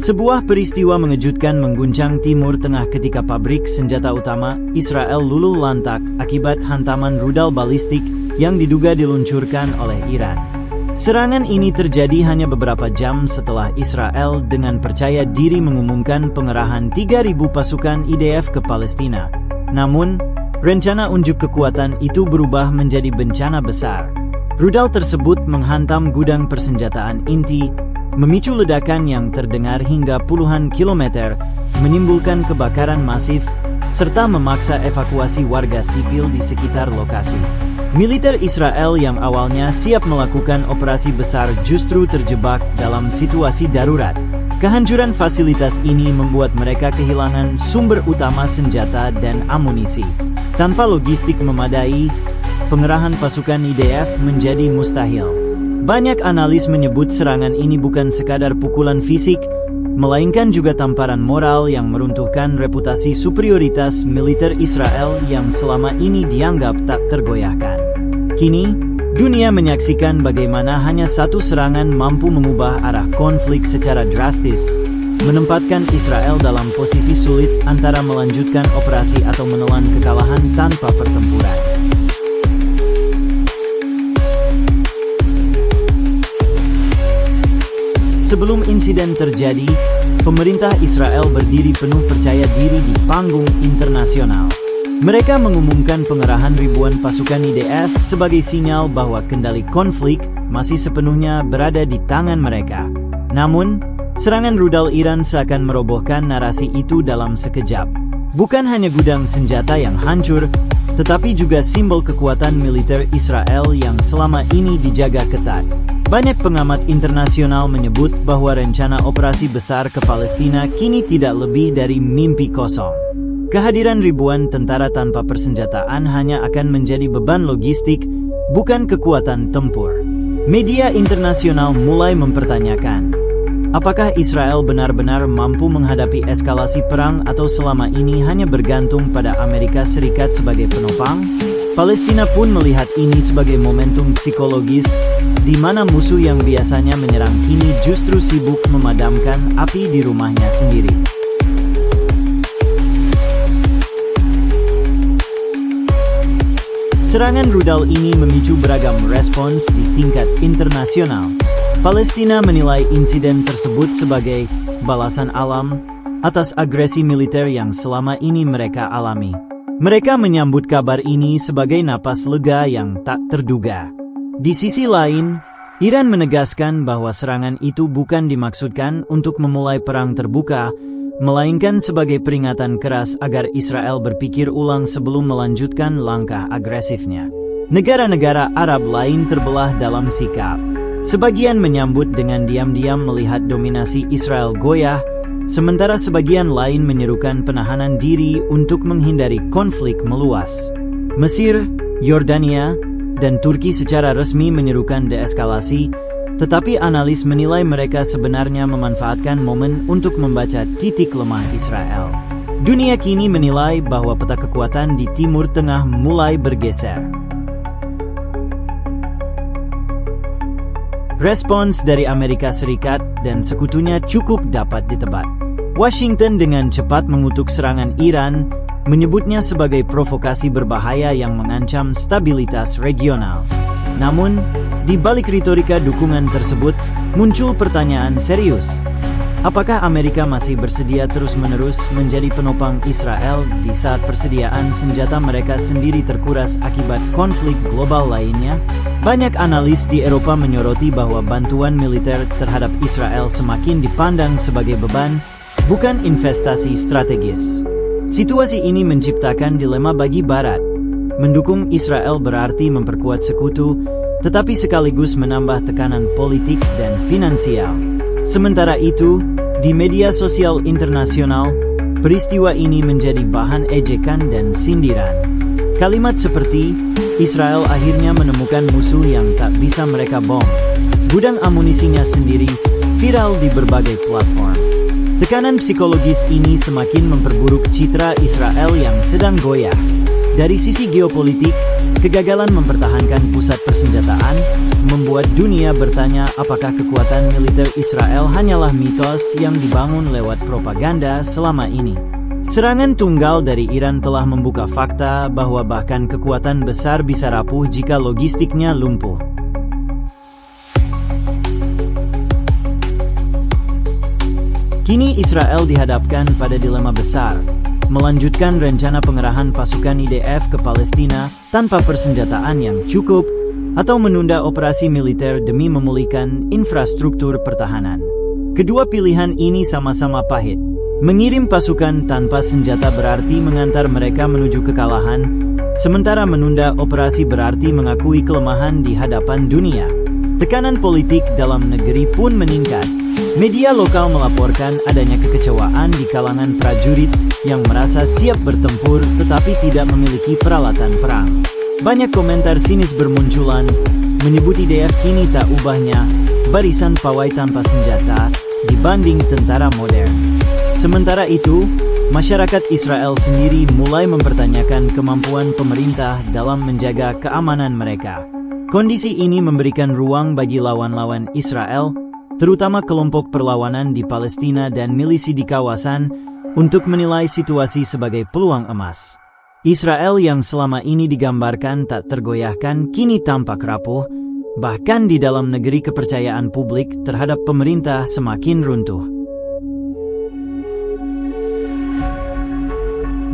Sebuah peristiwa mengejutkan mengguncang Timur Tengah ketika pabrik senjata utama Israel luluh lantak akibat hantaman rudal balistik yang diduga diluncurkan oleh Iran. Serangan ini terjadi hanya beberapa jam setelah Israel dengan percaya diri mengumumkan pengerahan 3.000 pasukan IDF ke Palestina. Namun, rencana unjuk kekuatan itu berubah menjadi bencana besar. Rudal tersebut menghantam gudang persenjataan inti, memicu ledakan yang terdengar hingga puluhan kilometer, menimbulkan kebakaran masif, serta memaksa evakuasi warga sipil di sekitar lokasi. Militer Israel yang awalnya siap melakukan operasi besar justru terjebak dalam situasi darurat. Kehancuran fasilitas ini membuat mereka kehilangan sumber utama senjata dan amunisi. Tanpa logistik memadai, pengerahan pasukan IDF menjadi mustahil. Banyak analis menyebut serangan ini bukan sekadar pukulan fisik, melainkan juga tamparan moral yang meruntuhkan reputasi superioritas militer Israel yang selama ini dianggap tak tergoyahkan. Kini, dunia menyaksikan bagaimana hanya satu serangan mampu mengubah arah konflik secara drastis, menempatkan Israel dalam posisi sulit antara melanjutkan operasi atau menelan kekalahan tanpa pertempuran. Sebelum insiden terjadi, pemerintah Israel berdiri penuh percaya diri di panggung internasional. Mereka mengumumkan pengerahan ribuan pasukan IDF sebagai sinyal bahwa kendali konflik masih sepenuhnya berada di tangan mereka. Namun, serangan rudal Iran seakan merobohkan narasi itu dalam sekejap. Bukan hanya gudang senjata yang hancur, tetapi juga simbol kekuatan militer Israel yang selama ini dijaga ketat. Banyak pengamat internasional menyebut bahwa rencana operasi besar ke Palestina kini tidak lebih dari mimpi kosong. Kehadiran ribuan tentara tanpa persenjataan hanya akan menjadi beban logistik, bukan kekuatan tempur. Media internasional mulai mempertanyakan, apakah Israel benar-benar mampu menghadapi eskalasi perang atau selama ini hanya bergantung pada Amerika Serikat sebagai penopang? Palestina pun melihat ini sebagai momentum psikologis, di mana musuh yang biasanya menyerang kini justru sibuk memadamkan api di rumahnya sendiri. Serangan rudal ini memicu beragam respons di tingkat internasional. Palestina menilai insiden tersebut sebagai balasan alam atas agresi militer yang selama ini mereka alami. Mereka menyambut kabar ini sebagai napas lega yang tak terduga. Di sisi lain, Iran menegaskan bahwa serangan itu bukan dimaksudkan untuk memulai perang terbuka, melainkan sebagai peringatan keras agar Israel berpikir ulang sebelum melanjutkan langkah agresifnya. Negara-negara Arab lain terbelah dalam sikap. Sebagian menyambut dengan diam-diam melihat dominasi Israel goyah, sementara sebagian lain menyerukan penahanan diri untuk menghindari konflik meluas. Mesir, Yordania, dan Turki secara resmi menyerukan deeskalasi, tetapi analis menilai mereka sebenarnya memanfaatkan momen untuk membaca titik lemah Israel. Dunia kini menilai bahwa peta kekuatan di Timur Tengah mulai bergeser. Respons dari Amerika Serikat dan sekutunya cukup dapat ditebak. Washington dengan cepat mengutuk serangan Iran, menyebutnya sebagai provokasi berbahaya yang mengancam stabilitas regional. Namun, di balik retorika dukungan tersebut, muncul pertanyaan serius. Apakah Amerika masih bersedia terus-menerus menjadi penopang Israel di saat persediaan senjata mereka sendiri terkuras akibat konflik global lainnya? Banyak analis di Eropa menyoroti bahwa bantuan militer terhadap Israel semakin dipandang sebagai beban, bukan investasi strategis. Situasi ini menciptakan dilema bagi Barat. Mendukung Israel berarti memperkuat sekutu, tetapi sekaligus menambah tekanan politik dan finansial. Sementara itu, di media sosial internasional, peristiwa ini menjadi bahan ejekan dan sindiran. Kalimat seperti, Israel akhirnya menemukan musuh yang tak bisa mereka bom, gudang amunisinya sendiri, viral di berbagai platform. Tekanan psikologis ini semakin memperburuk citra Israel yang sedang goyah. Dari sisi geopolitik, Kegagalan mempertahankan pusat persenjataan membuat dunia bertanya apakah kekuatan militer Israel hanyalah mitos yang dibangun lewat propaganda selama ini. Serangan tunggal dari Iran telah membuka fakta bahwa bahkan kekuatan besar bisa rapuh jika logistiknya lumpuh. Kini Israel dihadapkan pada dilema besar, melanjutkan rencana pengerahan pasukan IDF ke Palestina tanpa persenjataan yang cukup, atau menunda operasi militer demi memulihkan infrastruktur pertahanan. Kedua pilihan ini sama-sama pahit. Mengirim pasukan tanpa senjata berarti mengantar mereka menuju kekalahan, sementara menunda operasi berarti mengakui kelemahan di hadapan dunia. Tekanan politik dalam negeri pun meningkat. Media lokal melaporkan adanya kekecewaan di kalangan prajurit yang merasa siap bertempur tetapi tidak memiliki peralatan perang. Banyak komentar sinis bermunculan, menyebut IDF kini tak ubahnya barisan pawai tanpa senjata dibanding tentara modern. Sementara itu, masyarakat Israel sendiri mulai mempertanyakan kemampuan pemerintah dalam menjaga keamanan mereka. Kondisi ini memberikan ruang bagi lawan-lawan Israel, terutama kelompok perlawanan di Palestina dan milisi di kawasan, untuk menilai situasi sebagai peluang emas. Israel yang selama ini digambarkan tak tergoyahkan kini tampak rapuh, bahkan di dalam negeri kepercayaan publik terhadap pemerintah semakin runtuh.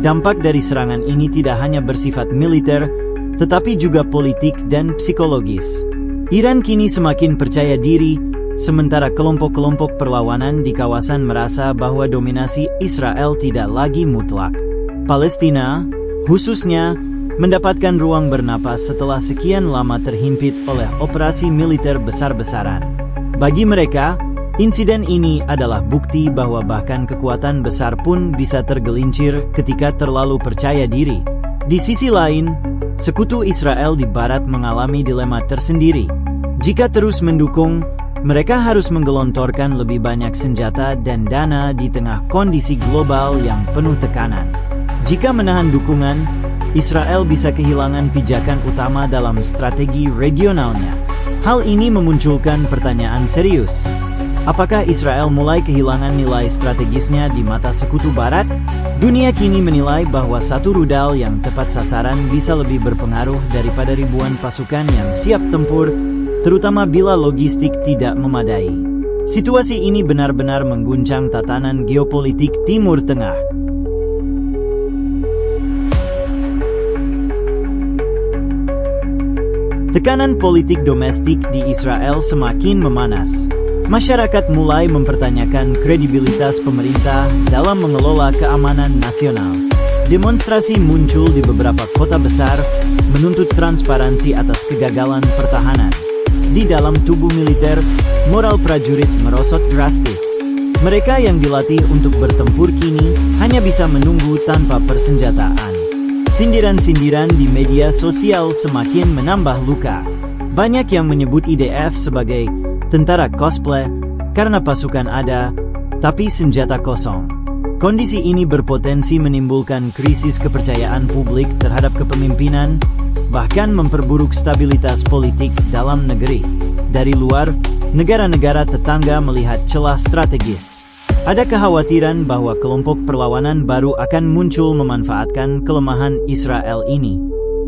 Dampak dari serangan ini tidak hanya bersifat militer, tetapi juga politik dan psikologis. Iran kini semakin percaya diri, sementara kelompok-kelompok perlawanan di kawasan merasa bahwa dominasi Israel tidak lagi mutlak. Palestina, khususnya, mendapatkan ruang bernapas setelah sekian lama terhimpit oleh operasi militer besar-besaran. Bagi mereka, insiden ini adalah bukti bahwa bahkan kekuatan besar pun bisa tergelincir ketika terlalu percaya diri. Di sisi lain, sekutu Israel di Barat mengalami dilema tersendiri. Jika terus mendukung, mereka harus menggelontorkan lebih banyak senjata dan dana di tengah kondisi global yang penuh tekanan. Jika menahan dukungan, Israel bisa kehilangan pijakan utama dalam strategi regionalnya. Hal ini memunculkan pertanyaan serius. Apakah Israel mulai kehilangan nilai strategisnya di mata sekutu Barat? Dunia kini menilai bahwa satu rudal yang tepat sasaran bisa lebih berpengaruh daripada ribuan pasukan yang siap tempur, terutama bila logistik tidak memadai. Situasi ini benar-benar mengguncang tatanan geopolitik Timur Tengah. Tekanan politik domestik di Israel semakin memanas. Masyarakat mulai mempertanyakan kredibilitas pemerintah dalam mengelola keamanan nasional. Demonstrasi muncul di beberapa kota besar, menuntut transparansi atas kegagalan pertahanan. Di dalam tubuh militer, moral prajurit merosot drastis. Mereka yang dilatih untuk bertempur kini hanya bisa menunggu tanpa persenjataan. Sindiran-sindiran di media sosial semakin menambah luka. Banyak yang menyebut IDF sebagai tentara cosplay karena pasukan ada, tapi senjata kosong. Kondisi ini berpotensi menimbulkan krisis kepercayaan publik terhadap kepemimpinan, bahkan memperburuk stabilitas politik dalam negeri. Dari luar, negara-negara tetangga melihat celah strategis. Ada kekhawatiran bahwa kelompok perlawanan baru akan muncul memanfaatkan kelemahan Israel ini.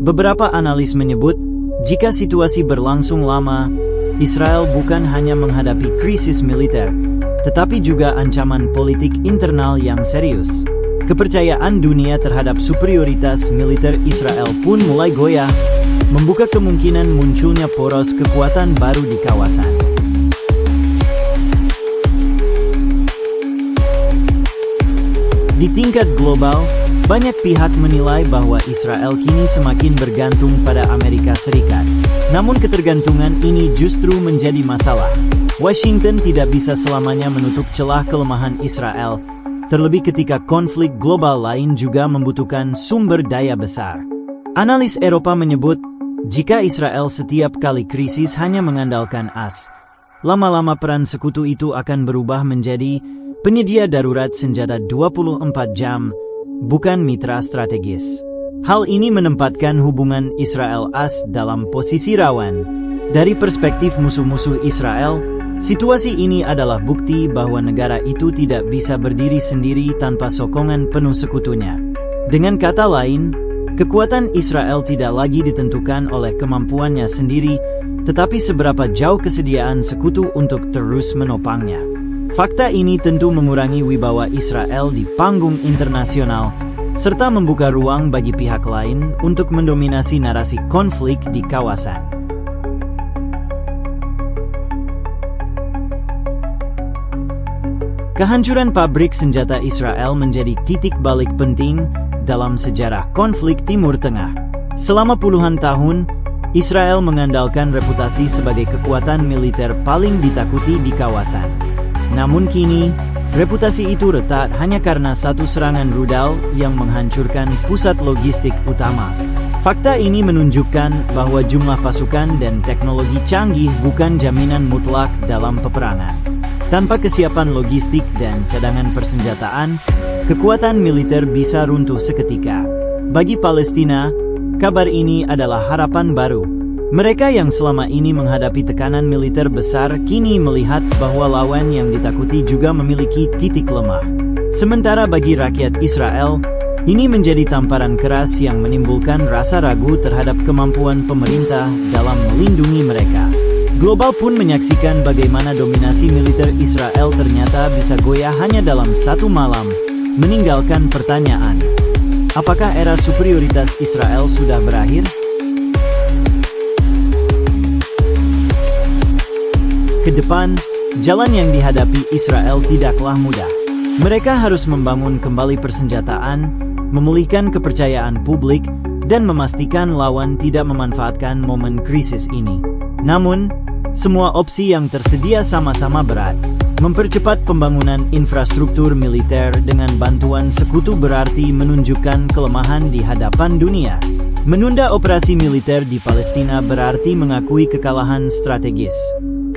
Beberapa analis menyebut, jika situasi berlangsung lama, Israel bukan hanya menghadapi krisis militer, tetapi juga ancaman politik internal yang serius. Kepercayaan dunia terhadap superioritas militer Israel pun mulai goyah, membuka kemungkinan munculnya poros kekuatan baru di kawasan. Di tingkat global, banyak pihak menilai bahwa Israel kini semakin bergantung pada Amerika Serikat. Namun ketergantungan ini justru menjadi masalah. Washington tidak bisa selamanya menutup celah kelemahan Israel, terlebih ketika konflik global lain juga membutuhkan sumber daya besar. Analis Eropa menyebut, jika Israel setiap kali krisis hanya mengandalkan as, lama-lama peran sekutu itu akan berubah menjadi penyedia darurat senjata 24 jam, bukan mitra strategis. Hal ini menempatkan hubungan Israel-AS dalam posisi rawan. Dari perspektif musuh-musuh Israel, situasi ini adalah bukti bahwa negara itu tidak bisa berdiri sendiri tanpa sokongan penuh sekutunya. Dengan kata lain, kekuatan Israel tidak lagi ditentukan oleh kemampuannya sendiri, tetapi seberapa jauh kesediaan sekutu untuk terus menopangnya. Fakta ini tentu mengurangi wibawa Israel di panggung internasional, serta membuka ruang bagi pihak lain untuk mendominasi narasi konflik di kawasan. Kehancuran pabrik senjata Israel menjadi titik balik penting dalam sejarah konflik Timur Tengah. Selama puluhan tahun, Israel mengandalkan reputasi sebagai kekuatan militer paling ditakuti di kawasan. Namun kini, reputasi itu retak hanya karena satu serangan rudal yang menghancurkan pusat logistik utama. Fakta ini menunjukkan bahwa jumlah pasukan dan teknologi canggih bukan jaminan mutlak dalam peperangan. Tanpa kesiapan logistik dan cadangan persenjataan, kekuatan militer bisa runtuh seketika. Bagi Palestina, kabar ini adalah harapan baru. Mereka yang selama ini menghadapi tekanan militer besar kini melihat bahwa lawan yang ditakuti juga memiliki titik lemah. Sementara bagi rakyat Israel, ini menjadi tamparan keras yang menimbulkan rasa ragu terhadap kemampuan pemerintah dalam melindungi mereka. Global pun menyaksikan bagaimana dominasi militer Israel ternyata bisa goyah hanya dalam satu malam, meninggalkan pertanyaan, apakah era superioritas Israel sudah berakhir? Ke depan, jalan yang dihadapi Israel tidaklah mudah. Mereka harus membangun kembali persenjataan, memulihkan kepercayaan publik, dan memastikan lawan tidak memanfaatkan momen krisis ini. Namun, semua opsi yang tersedia sama-sama berat. Mempercepat pembangunan infrastruktur militer dengan bantuan sekutu berarti menunjukkan kelemahan di hadapan dunia. Menunda operasi militer di Palestina berarti mengakui kekalahan strategis.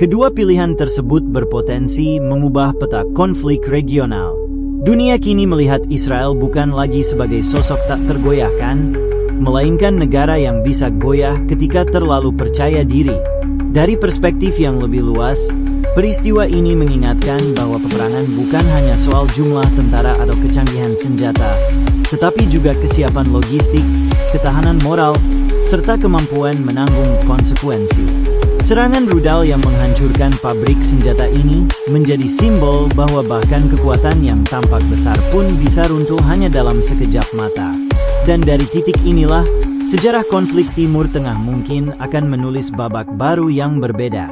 Kedua pilihan tersebut berpotensi mengubah peta konflik regional. Dunia kini melihat Israel bukan lagi sebagai sosok tak tergoyahkan, melainkan negara yang bisa goyah ketika terlalu percaya diri. Dari perspektif yang lebih luas, peristiwa ini mengingatkan bahwa peperangan bukan hanya soal jumlah tentara atau kecanggihan senjata, tetapi juga kesiapan logistik, ketahanan moral, serta kemampuan menanggung konsekuensi. Serangan rudal yang menghancurkan pabrik senjata ini menjadi simbol bahwa bahkan kekuatan yang tampak besar pun bisa runtuh hanya dalam sekejap mata. Dan dari titik inilah, sejarah konflik Timur Tengah mungkin akan menulis babak baru yang berbeda.